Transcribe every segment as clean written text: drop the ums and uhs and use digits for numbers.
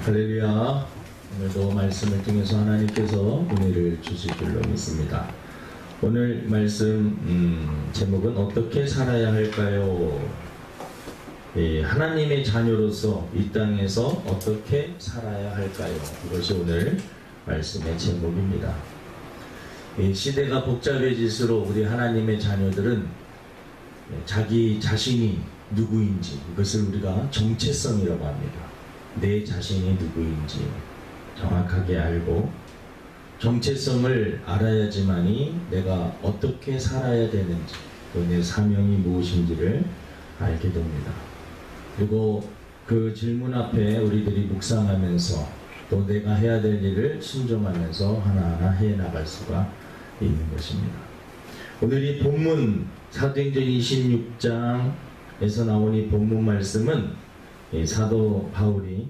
할렐루야. 오늘도 말씀을 통해서 하나님께서 은혜를 주실 줄로 믿습니다. 오늘 말씀 제목은 어떻게 살아야 할까요? 하나님의 자녀로서 이 땅에서 어떻게 살아야 할까요? 이것이 오늘 말씀의 제목입니다. 시대가 복잡해질수록 우리 하나님의 자녀들은 자기 자신이 누구인지, 이것을 우리가 정체성이라고 합니다. 내 자신이 누구인지 정확하게 알고 정체성을 알아야지만이 내가 어떻게 살아야 되는지, 또 내 사명이 무엇인지를 알게 됩니다. 그리고 그 질문 앞에 우리들이 묵상하면서 또 내가 해야 될 일을 순종하면서 하나하나 해나갈 수가 있는 것입니다. 오늘 이 본문 사도행전 26장에서 나온 이 본문 말씀은 사도 바울이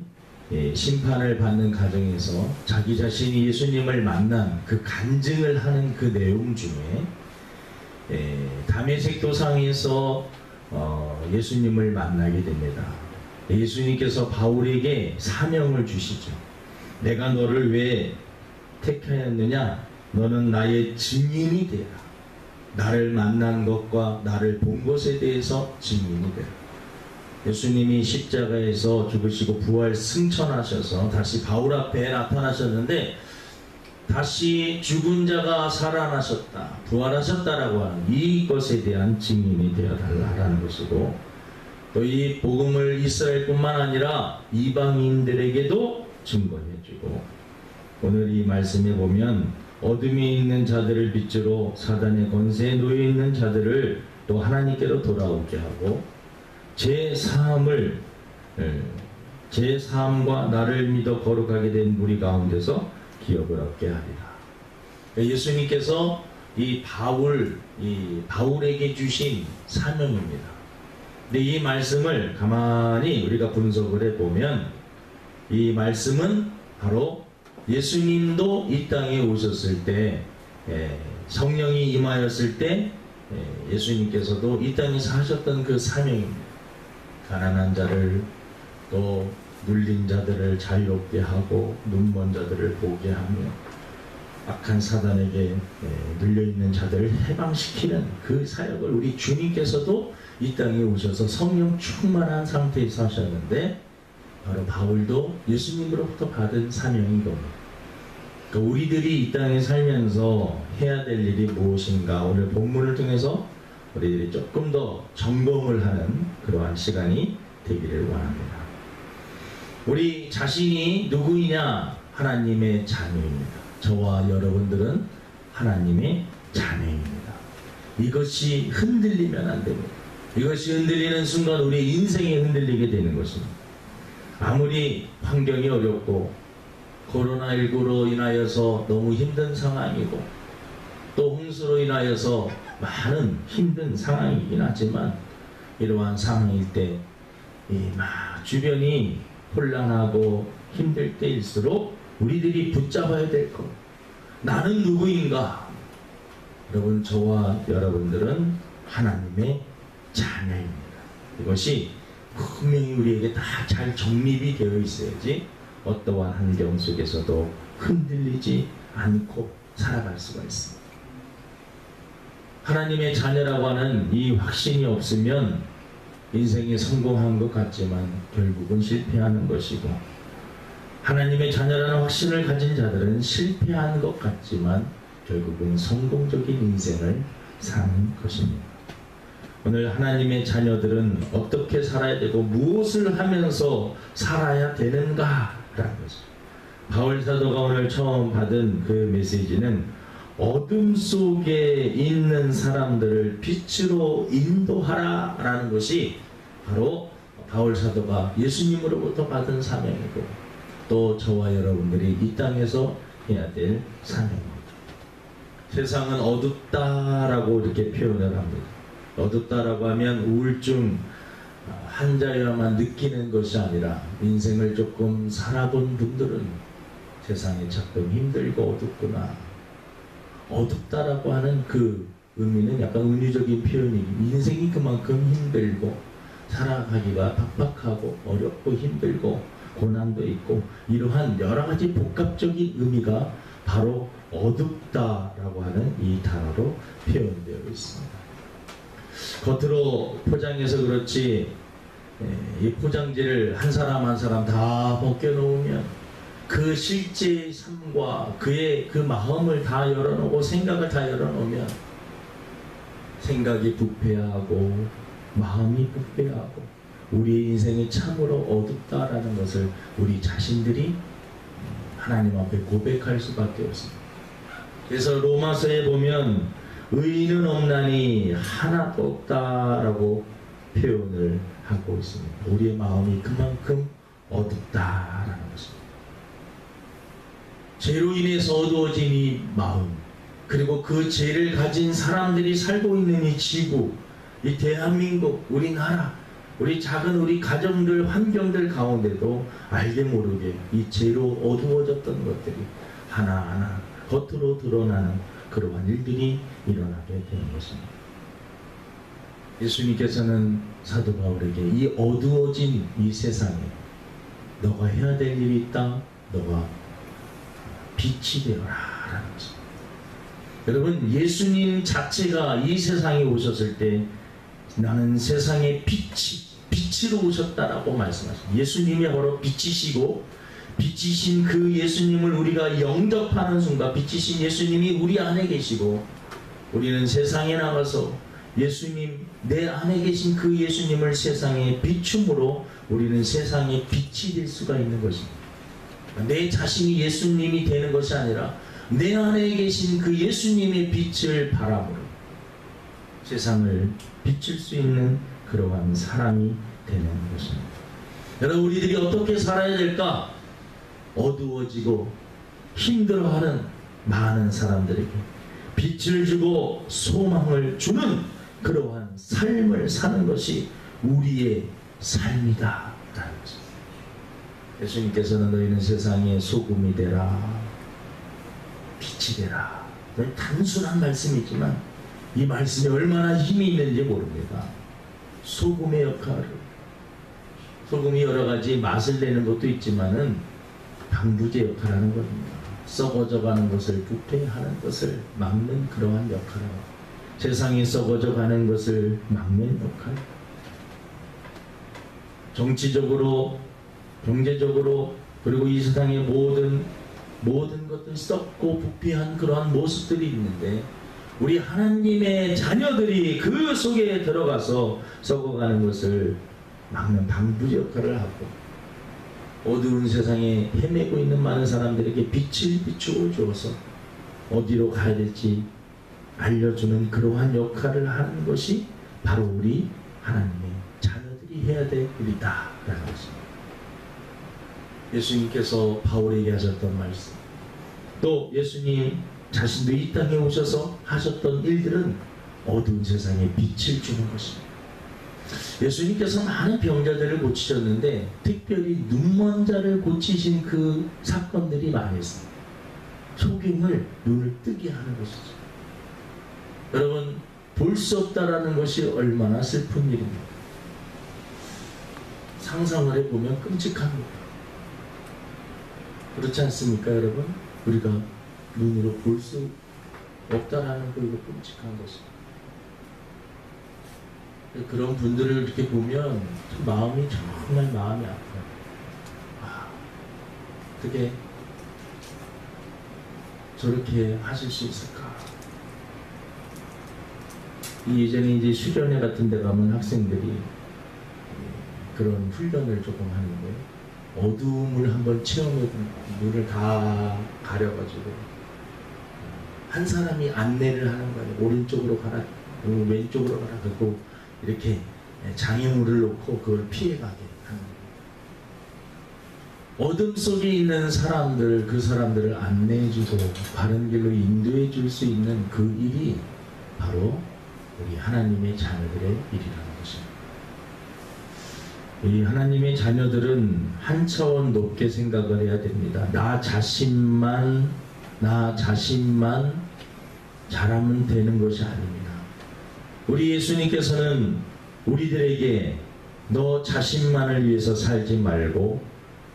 심판을 받는 과정에서 자기 자신이 예수님을 만난 그 간증을 하는 그 내용 중에 다메섹 도상에서 예수님을 만나게 됩니다. 예수님께서 바울에게 사명을 주시죠. 내가 너를 왜 택하였느냐? 너는 나의 증인이 되라. 나를 만난 것과 나를 본 것에 대해서 증인이 되라. 예수님이 십자가에서 죽으시고 부활 승천하셔서 다시 바울 앞에 나타나셨는데, 다시 죽은 자가 살아나셨다, 부활하셨다라고 하는 이것에 대한 증인이 되어달라는 것이고, 또 이 복음을 이스라엘뿐만 아니라 이방인들에게도 증거해주고, 오늘 이 말씀에 보면 어둠에 있는 자들을 빛으로 사단의 권세에 놓여있는 자들을 또 하나님께로 돌아오게 하고, 제 삶과 나를 믿어 거룩하게 된 무리 가운데서 기업을 얻게 하리라. 예수님께서 이 바울에게 주신 사명입니다. 근데 이 말씀을 가만히 우리가 분석을 해보면, 이 말씀은 바로 예수님도 이 땅에 오셨을 때, 성령이 임하였을 때 예수님께서도 이 땅에서 하셨던 그 사명입니다. 가난한 자를, 또 눌린 자들을 자유롭게 하고 눈먼 자들을 보게 하며 악한 사단에게 눌려있는 자들을 해방시키는 그 사역을 우리 주님께서도 이 땅에 오셔서 성령 충만한 상태에서 하셨는데, 바로 바울도 예수님으로부터 받은 사명인 겁니다. 그러니까 우리들이 이 땅에 살면서 해야 될 일이 무엇인가, 오늘 본문을 통해서 우리들이 조금 더 점검을 하는 그러한 시간이 되기를 원합니다. 우리 자신이 누구이냐? 하나님의 자녀입니다. 저와 여러분들은 하나님의 자녀입니다. 이것이 흔들리면 안 됩니다. 이것이 흔들리는 순간 우리 인생이 흔들리게 되는 것입니다. 아무리 환경이 어렵고 코로나19로 인하여서 너무 힘든 상황이고, 또 홍수로 인하여서 많은 힘든 상황이긴 하지만, 이러한 상황일 때 주변이 혼란하고 힘들 때일수록 우리들이 붙잡아야 될 것, 나는 누구인가? 여러분, 저와 여러분들은 하나님의 자녀입니다. 이것이 분명히 우리에게 다 잘 정립이 되어 있어야지 어떠한 환경 속에서도 흔들리지 않고 살아갈 수가 있습니다. 하나님의 자녀라고 하는 이 확신이 없으면 인생에 성공한 것 같지만 결국은 실패하는 것이고, 하나님의 자녀라는 확신을 가진 자들은 실패한 것 같지만 결국은 성공적인 인생을 사는 것입니다. 오늘 하나님의 자녀들은 어떻게 살아야 되고 무엇을 하면서 살아야 되는가라는 것이죠. 바울 사도가 오늘 처음 받은 그 메시지는 어둠 속에 있는 사람들을 빛으로 인도하라 라는 것이 바로 바울 사도가 예수님으로부터 받은 사명이고, 또 저와 여러분들이 이 땅에서 해야 될 사명입니다. 세상은 어둡다라고 이렇게 표현을 합니다. 어둡다라고 하면 우울증 환자여야만 느끼는 것이 아니라, 인생을 조금 살아본 분들은 세상이 조금 힘들고 어둡구나, 어둡다라고 하는 그 의미는 약간 은유적인 표현이고, 인생이 그만큼 힘들고 살아가기가 팍팍하고 어렵고 힘들고 고난도 있고 이러한 여러 가지 복합적인 의미가 바로 어둡다라고 하는 이 단어로 표현되어 있습니다. 겉으로 포장해서 그렇지 이 포장지를 한 사람 한 사람 다 벗겨놓으면 그 실제의 삶과 그의 그 마음을 다 열어놓고 생각을 다 열어놓으면 생각이 부패하고 마음이 부패하고 우리의 인생이 참으로 어둡다라는 것을 우리 자신들이 하나님 앞에 고백할 수밖에 없습니다. 그래서 로마서에 보면 의인은 없나니 하나도 없다라고 표현을 하고 있습니다. 우리의 마음이 그만큼 어둡다라는 것입니다. 죄로 인해서 어두워진 이 마음, 그리고 그 죄를 가진 사람들이 살고 있는 이 지구, 이 대한민국, 우리나라, 우리 작은 우리 가정들, 환경들 가운데도 알게 모르게 이 죄로 어두워졌던 것들이 하나하나 겉으로 드러나는 그러한 일들이 일어나게 되는 것입니다. 예수님께서는 사도 바울에게 이 어두워진 이 세상에 너가 해야 될 일이 있다. 너가 빛이 되어라 라는 것입니다. 여러분, 예수님 자체가 이 세상에 오셨을 때 나는 세상의 빛으로 오셨다라고 말씀하십니다. 예수님이 바로 빛이시고 빛이신 그 예수님을 우리가 영접하는 순간 빛이신 예수님이 우리 안에 계시고 우리는 세상에 나가서 예수님, 내 안에 계신 그 예수님을 세상에 비춤으로 우리는 세상의 빛이 될 수가 있는 것입니다. 내 자신이 예수님이 되는 것이 아니라 내 안에 계신 그 예수님의 빛을 바람으로 세상을 비출 수 있는 그러한 사람이 되는 것입니다. 여러분, 우리들이 어떻게 살아야 될까? 어두워지고 힘들어하는 많은 사람들에게 빛을 주고 소망을 주는 그러한 삶을 사는 것이 우리의 삶이다 라는 것입니다. 예수님께서는 너희는 세상의 소금이 되라, 빛이 되라. 단순한 말씀이지만 이 말씀이 얼마나 힘이 있는지 모릅니다. 소금의 역할을, 소금이 여러 가지 맛을 내는 것도 있지만은 방부제 역할을 하는 겁니다. 썩어져가는 것을, 부패하는 것을 막는 그러한 역할을, 세상이 썩어져가는 것을 막는 역할, 정치적으로, 경제적으로, 그리고 이 세상의 모든 것들 썩고 부패한 그러한 모습들이 있는데 우리 하나님의 자녀들이 그 속에 들어가서 썩어가는 것을 막는 방부제 역할을 하고 어두운 세상에 헤매고 있는 많은 사람들에게 빛을 비추어 주어서 어디로 가야 될지 알려주는 그러한 역할을 하는 것이 바로 우리 하나님의 자녀들이 해야 될 일이다 라는 것입니다. 예수님께서 바울에게 하셨던 말씀, 또 예수님 자신도 이 땅에 오셔서 하셨던 일들은 어두운 세상에 빛을 주는 것입니다. 예수님께서 많은 병자들을 고치셨는데 특별히 눈먼 자를 고치신 그 사건들이 많이 있습니다. 소경을 눈을 뜨게 하는 것이죠. 여러분, 볼 수 없다라는 것이 얼마나 슬픈 일입니까? 상상을 해보면 끔찍합니다. 그렇지 않습니까, 여러분? 우리가 눈으로 볼 수 없다라는 거, 이거 끔찍한 것입니다. 그런 분들을 이렇게 보면 마음이 정말 마음이 아파요. 어떻게 저렇게 하실 수 있을까? 예전에 이제 수련회 같은 데 가면 학생들이 그런 훈련을 조금 하는데 어두움을 한번 체험해보고 눈을 다 가려가지고 한 사람이 안내를 하는 거예요. 오른쪽으로 가라, 왼쪽으로 가라. 그리고 이렇게 장애물을 놓고 그걸 피해가게 하는 거예요. 어둠 속에 있는 사람들, 그 사람들을 안내해주고 바른 길로 인도해 줄 수 있는 그 일이 바로 우리 하나님의 자녀들의 일이라는 것입니다. 이 하나님의 자녀들은 한 차원 높게 생각을 해야 됩니다. 나 자신만 잘하면 되는 것이 아닙니다. 우리 예수님께서는 우리들에게 너 자신만을 위해서 살지 말고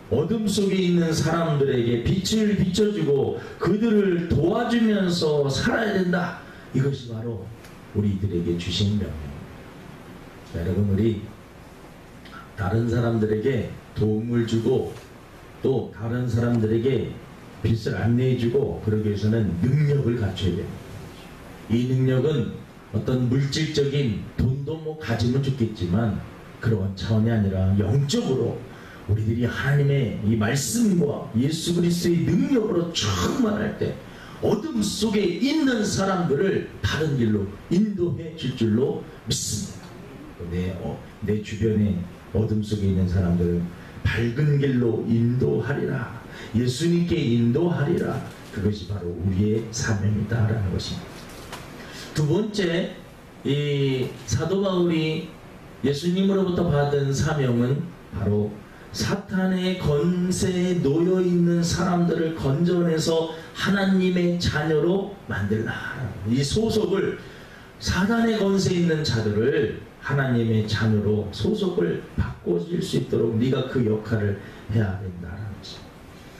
어둠 속에 있는 사람들에게 빛을 비춰주고 그들을 도와주면서 살아야 된다. 이것이 바로 우리들에게 주신 명령입니다. 여러분, 우리 다른 사람들에게 도움을 주고 또 다른 사람들에게 빛을 안내해주고 그러기 위해서는 능력을 갖춰야 됩니다. 이 능력은 어떤 물질적인 돈도 뭐 가지면 좋겠지만 그런 차원이 아니라 영적으로 우리들이 하나님의 이 말씀과 예수 그리스도의 능력으로 충만할 때 어둠 속에 있는 사람들을 바른 길로 인도해 줄 줄로 믿습니다. 내 주변에 어둠 속에 있는 사람들을 밝은 길로 인도하리라. 예수님께 인도하리라. 그것이 바로 우리의 사명이다라는 것입니다. 두 번째, 이 사도 바울이 예수님으로부터 받은 사명은 바로 사탄의 권세에 놓여 있는 사람들을 건져내서 하나님의 자녀로 만들라. 이 소속을, 사탄의 권세에 있는 자들을 하나님의 자녀로 소속을 바꿔줄 수 있도록 네가 그 역할을 해야 된다는 것입니다.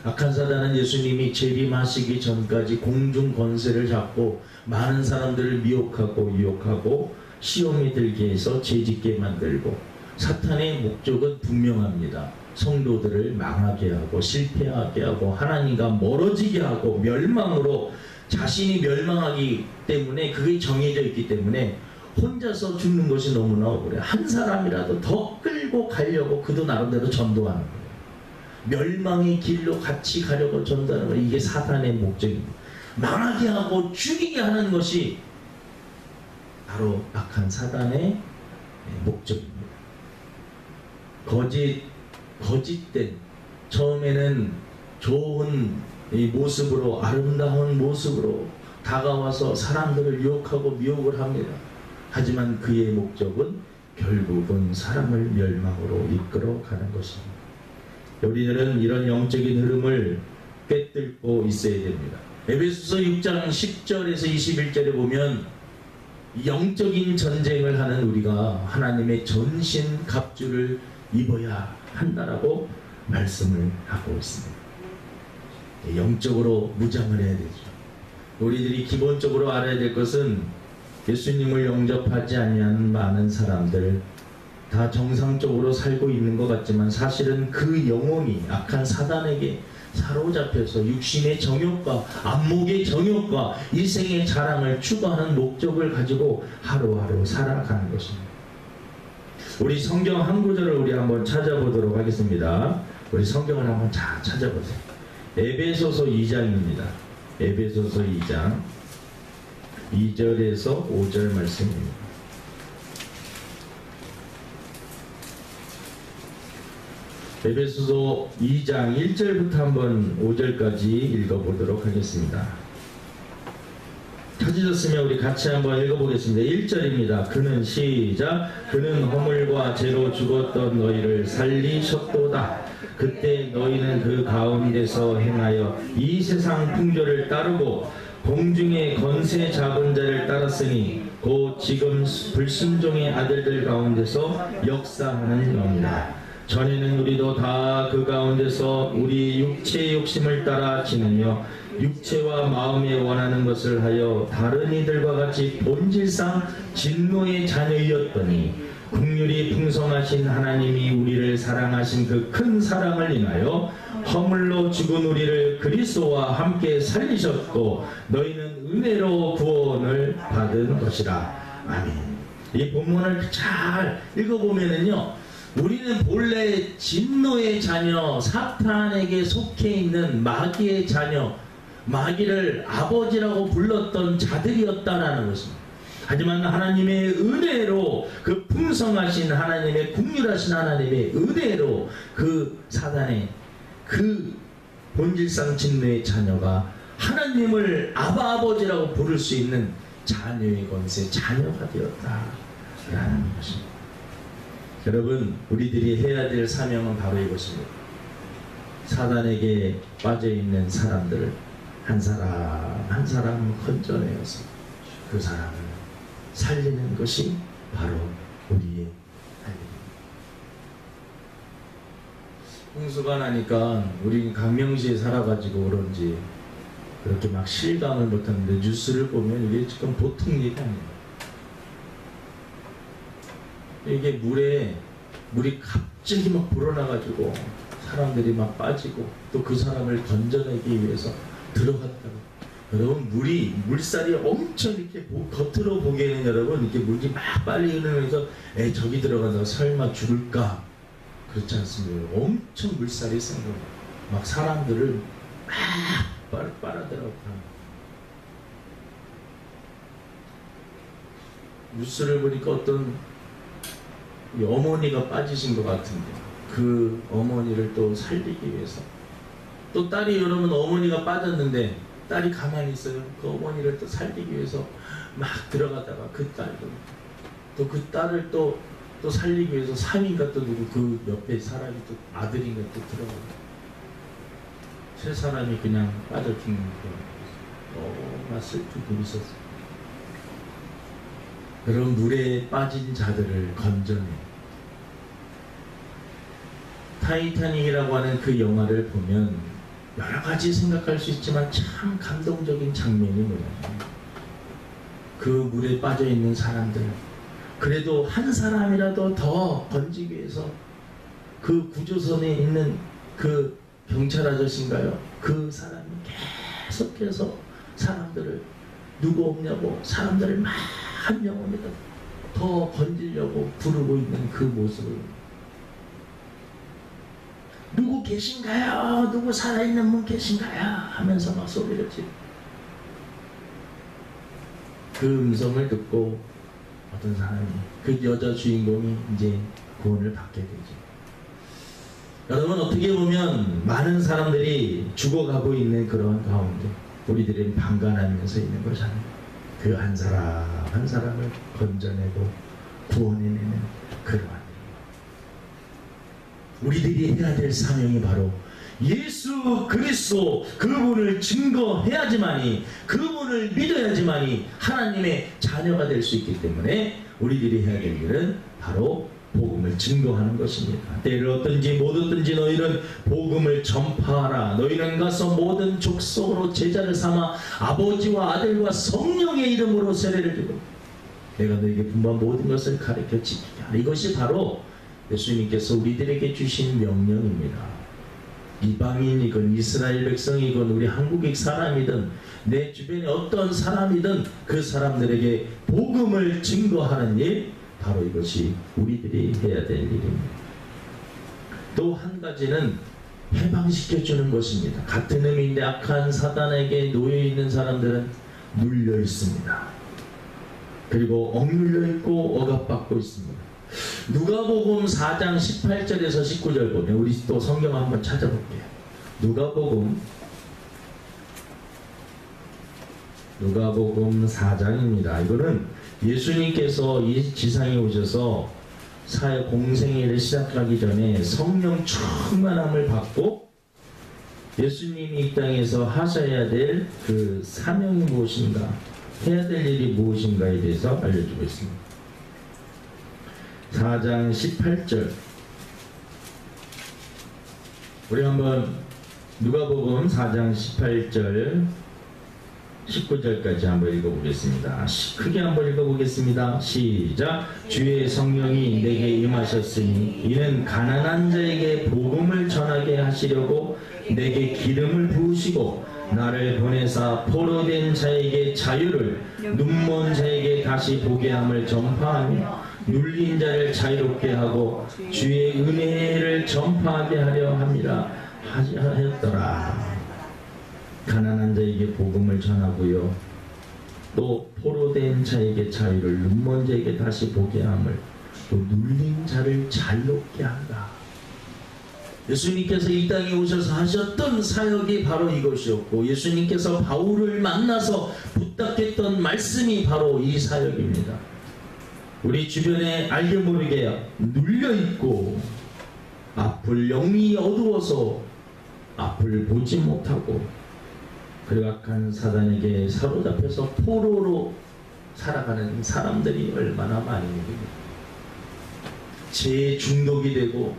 악한 사단은 예수님이 재림하시기 전까지 공중 권세를 잡고 많은 사람들을 미혹하고 유혹하고 시험에 들게 해서 죄짓게 만들고, 사탄의 목적은 분명합니다. 성도들을 망하게 하고 실패하게 하고 하나님과 멀어지게 하고 멸망으로, 자신이 멸망하기 때문에 그게 정해져 있기 때문에 혼자서 죽는 것이 너무나 억울해. 한 사람이라도 더 끌고 가려고 그도 나름대로 전도하는 거예요. 멸망의 길로 같이 가려고 전도하는 거예요. 이게 사탄의 목적입니다. 망하게 하고 죽이게 하는 것이 바로 악한 사단의 목적입니다. 거짓된, 처음에는 좋은 이 모습으로, 아름다운 모습으로 다가와서 사람들을 유혹하고 미혹을 합니다. 하지만 그의 목적은 결국은 사람을 멸망으로 이끌어 가는 것입니다. 우리들은 이런 영적인 흐름을 꿰뚫고 있어야 됩니다. 에베소서 6장 10절에서 21절에 보면 영적인 전쟁을 하는 우리가 하나님의 전신 갑주를 입어야 한다라고 말씀을 하고 있습니다. 영적으로 무장을 해야 되죠. 우리들이 기본적으로 알아야 될 것은 예수님을 영접하지 아니하는 많은 사람들 다 정상적으로 살고 있는 것 같지만 사실은 그 영혼이 악한 사단에게 사로잡혀서 육신의 정욕과 안목의 정욕과 일생의 자랑을 추구하는 목적을 가지고 하루하루 살아가는 것입니다. 우리 성경 한 구절을 우리 한번 찾아보도록 하겠습니다. 우리 성경을 한번 잘 찾아보세요. 에베소서 2장입니다. 에베소서 2장 2절에서 5절 말씀입니다. 에베소서 2장 1절부터 한번 5절까지 읽어보도록 하겠습니다. 찾으셨으면 우리 같이 한번 읽어보겠습니다. 1절입니다. 그는 시작. 그는 허물과 죄로 죽었던 너희를 살리셨도다. 그때 너희는 그 가운데서 행하여 이 세상 풍조를 따르고 공중의 권세 잡은 자를 따랐으니 곧 지금 불순종의 아들들 가운데서 역사하는 영이다. 전에는 우리도 다 그 가운데서 우리 육체의 욕심을 따라 지내며 육체와 마음에 원하는 것을 하여 다른 이들과 같이 본질상 진노의 자녀이었더니 긍휼이 풍성하신 하나님이 우리를 사랑하신 그 큰 사랑을 인하여 허물로 죽은 우리를 그리스도와 함께 살리셨고 너희는 은혜로 구원을 받은 것이라. 아멘. 이 본문을 잘 읽어보면은요, 우리는 본래 진노의 자녀, 사탄에게 속해 있는 마귀의 자녀, 마귀를 아버지라고 불렀던 자들이었다라는 것입니다. 하지만 하나님의 은혜로, 그 풍성하신 하나님의 긍휼하신 하나님의 은혜로 그 사단의 그 본질상 진노의 자녀가 하나님을 아버지라고 부를 수 있는 자녀의 권세, 자녀가 되었다라는 것입니다. 여러분, 우리들이 해야 될 사명은 바로 이것입니다. 사단에게 빠져있는 사람들을 한 사람 한 사람 건져내어서 그 사람을 살리는 것이 바로 우리의 할 일입니다. 홍수가 나니까 우리 강명시에 살아가지고 그런지 그렇게 막 실감을 못하는데 뉴스를 보면 이게 지금 보통 일이 아니에요. 이게 물이 갑자기 막 불어나가지고 사람들이 막 빠지고 또 그 사람을 건져내기 위해서 들어갔다고. 여러분 물살이 엄청 이렇게 겉으로 보기에는 여러분 이렇게 물이 막 빨리 흐르면서 저기 들어가서 설마 죽을까? 그렇지 않습니다. 엄청 물살이 센 거예요. 막 사람들을 막 빨아들어가. 뉴스를 보니까 어떤 어머니가 빠지신 것 같은데 그 어머니를 또 살리기 위해서 또 딸이 여러분 어머니가 빠졌는데 딸이 가만히 있어요. 그 어머니를 또 살리기 위해서 막 들어가다가 그 딸도 또 그 딸을 또 살리기 위해서 사위인가 또 누구 그 옆에 사람이 또 아들인가 또 들어가고 세 사람이 그냥 빠져 죽는 거. 나 슬픈 일이 있었어. 그런 물에 빠진 자들을 건져내. 타이타닉이라고 하는 그 영화를 보면 여러 가지 생각할 수 있지만 참 감동적인 장면이 뭐냐면 그 물에 빠져 있는 사람들, 그래도 한 사람이라도 더 건지기 위해서 그 구조선에 있는 그 경찰 아저씨인가요? 그 사람이 계속해서 사람들을 누구 없냐고 사람들을 막 한 명이라도 더 건지려고 부르고 있는 그 모습을 누구 계신가요? 누구 살아있는 분 계신가요? 하면서 막 소리를 지르고 그 음성을 듣고 어떤 사람이 그 여자 주인공이 이제 구원을 받게 되죠. 여러분 어떻게 보면 많은 사람들이 죽어가고 있는 그런 가운데 우리들은 방관하면서 있는 거잖아요. 그 한 사람 한 사람을 건져내고 구원해내는 그러한 우리들이 해야 될 사명이 바로 예수 그리스도 그분을 증거해야지만이 그분을 믿어야지만이 하나님의 자녀가 될 수 있기 때문에 우리들이 해야 될 일은 바로 복음을 증거하는 것입니다. 때를 얻든지 못 얻든지 너희는 복음을 전파하라. 너희는 가서 모든 족속으로 제자를 삼아 아버지와 아들과 성령의 이름으로 세례를 주고 내가 너희에게 분부한 모든 것을 가르쳐 지키게 하라. 이것이 바로 예수님께서 우리들에게 주신 명령입니다. 이방인이건 이스라엘 백성이건 우리 한국의 사람이든 내 주변에 어떤 사람이든 그 사람들에게 복음을 증거하는 일, 바로 이것이 우리들이 해야 될 일입니다. 또 한 가지는 해방시켜주는 것입니다. 같은 의미인데 악한 사단에게 놓여있는 사람들은 눌려 있습니다. 그리고 억눌려 있고 억압받고 있습니다. 누가복음 4장 18절에서 19절 보면 우리 또 성경 한번 찾아볼게요. 누가복음 4장입니다. 이거는 예수님께서 이 지상에 오셔서 사회 공생애를 시작하기 전에 성령 충만함을 받고 예수님이 이 땅에서 하셔야 될 그 사명이 무엇인가, 해야 될 일이 무엇인가에 대해서 알려주고 있습니다. 4장 18절 우리 한번 누가복음 4장 18절 19절까지 한번 읽어보겠습니다. 크게 한번 읽어보겠습니다. 시작. 주의 성령이 내게 임하셨으니 이는 가난한 자에게 복음을 전하게 하시려고 내게 기름을 부으시고 나를 보내사 포로된 자에게 자유를 눈먼 자에게 다시 보게 함을 전파하며 눌린 자를 자유롭게 하고 주의 은혜를 전파하게 하려 함이라 하였더라. 가난한 자에게 복음을 전하고요. 또 포로된 자에게 자유를 눈먼 자에게 다시 보게 함을 또 눌린 자를 자유롭게 한다. 예수님께서 이 땅에 오셔서 하셨던 사역이 바로 이것이었고 예수님께서 바울을 만나서 부탁했던 말씀이 바로 이 사역입니다. 우리 주변에 알게 모르게 눌려있고 앞을 영이 어두워서 앞을 보지 못하고 그리고 악한 사단에게 사로잡혀서 포로로 살아가는 사람들이 얼마나 많이 있는지 죄에 중독이 되고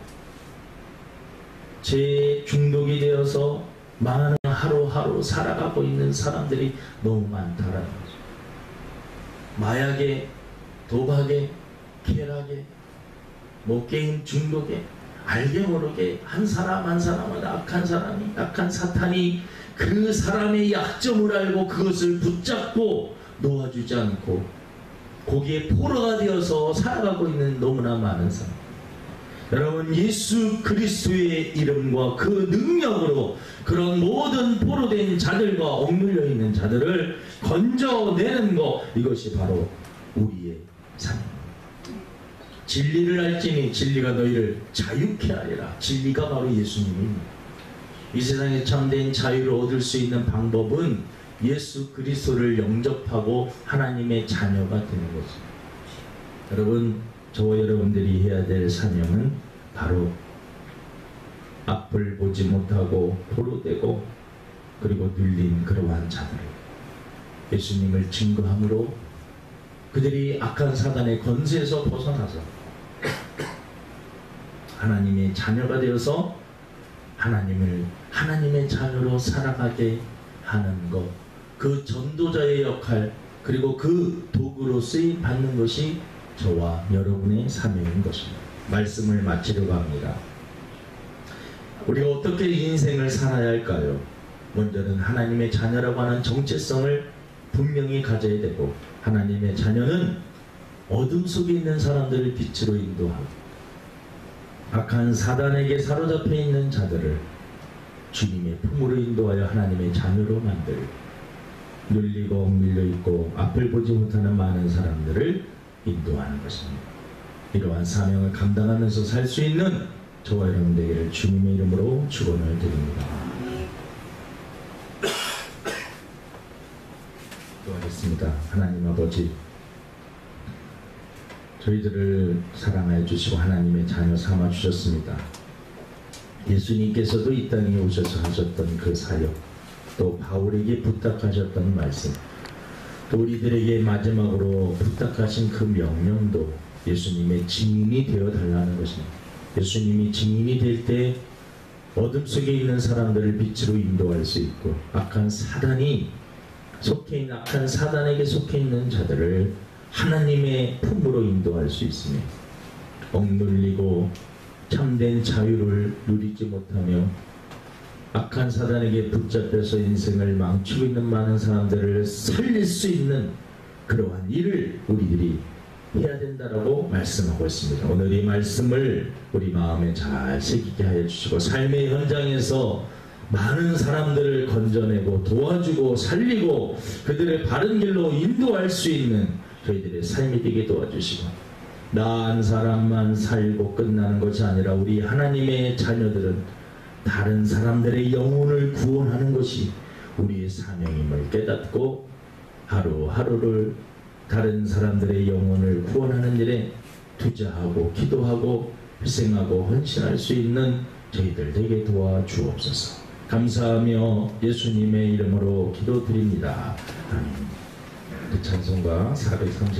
죄 중독이 되어서 많은 하루하루 살아가고 있는 사람들이 너무 많다라는 거죠. 마약에, 도박에, 쾌락에, 게임 중독에, 알게 모르게 한 사람마다 악한 사람이, 악한 사탄이 그 사람의 약점을 알고 그것을 붙잡고 놓아주지 않고 거기에 포로가 되어서 살아가고 있는 너무나 많은 사람. 여러분, 예수 그리스도의 이름과 그 능력으로 그런 모든 포로된 자들과 억눌려 있는 자들을 건져내는 것, 이것이 바로 우리의 삶입니다. 진리를 알지니 진리가 너희를 자유케 하리라. 진리가 바로 예수님입니다. 이 세상에 참된 자유를 얻을 수 있는 방법은 예수 그리스도를 영접하고 하나님의 자녀가 되는 것입니다. 여러분, 저와 여러분들이 해야 될 사명은 바로 앞을 보지 못하고 포로되고 그리고 눌린 그러한 자들, 예수님을 증거함으로 그들이 악한 사단의 권세에서 벗어나서 하나님의 자녀가 되어서 하나님의 자녀로 살아가게 하는 것, 그 전도자의 역할, 그리고 그 도구로 쓰임 받는 것이 저와 여러분의 사명인 것입니다. 말씀을 마치려고 합니다. 우리가 어떻게 인생을 살아야 할까요? 먼저는 하나님의 자녀라고 하는 정체성을 분명히 가져야 되고, 하나님의 자녀는 어둠 속에 있는 사람들을 빛으로 인도하고 악한 사단에게 사로잡혀 있는 자들을 주님의 품으로 인도하여 하나님의 자녀로 만들고, 눌리고 억눌려 있고 앞을 보지 못하는 많은 사람들을 인도하는 것입니다. 이러한 사명을 감당하면서 살 수 있는 저와 여러분들에게 주님의 이름으로 축원을 드립니다. 기도하겠습니다. 하나님 아버지, 저희들을 사랑하여 주시고 하나님의 자녀 삼아 주셨습니다. 예수님께서도 이 땅에 오셔서 하셨던 그 사역, 또 바울에게 부탁하셨던 말씀, 또 우리들에게 마지막으로 부탁하신 그 명령도 예수님의 증인이 되어 달라는 것입니다. 예수님이 증인이 될 때 어둠 속에 있는 사람들을 빛으로 인도할 수 있고, 악한 사단에게 속해 있는 자들을 하나님의 품으로 인도할 수 있으며, 억눌리고 참된 자유를 누리지 못하며 악한 사단에게 붙잡혀서 인생을 망치고 있는 많은 사람들을 살릴 수 있는 그러한 일을 우리들이 해야 된다라고 말씀하고 있습니다. 오늘 이 말씀을 우리 마음에 잘 새기게 하여 주시고, 삶의 현장에서 많은 사람들을 건져내고 도와주고 살리고 그들을 바른 길로 인도할 수 있는 저희들의 삶이 되게 도와주시고, 나 한 사람만 살고 끝나는 것이 아니라 우리 하나님의 자녀들은 다른 사람들의 영혼을 구원하는 것이 우리의 사명임을 깨닫고 하루하루를 다른 사람들의 영혼을 구원하는 일에 투자하고 기도하고 희생하고 헌신할 수 있는 저희들 되게 도와주옵소서. 감사하며 예수님의 이름으로 기도드립니다. 아멘. 그 찬송가 430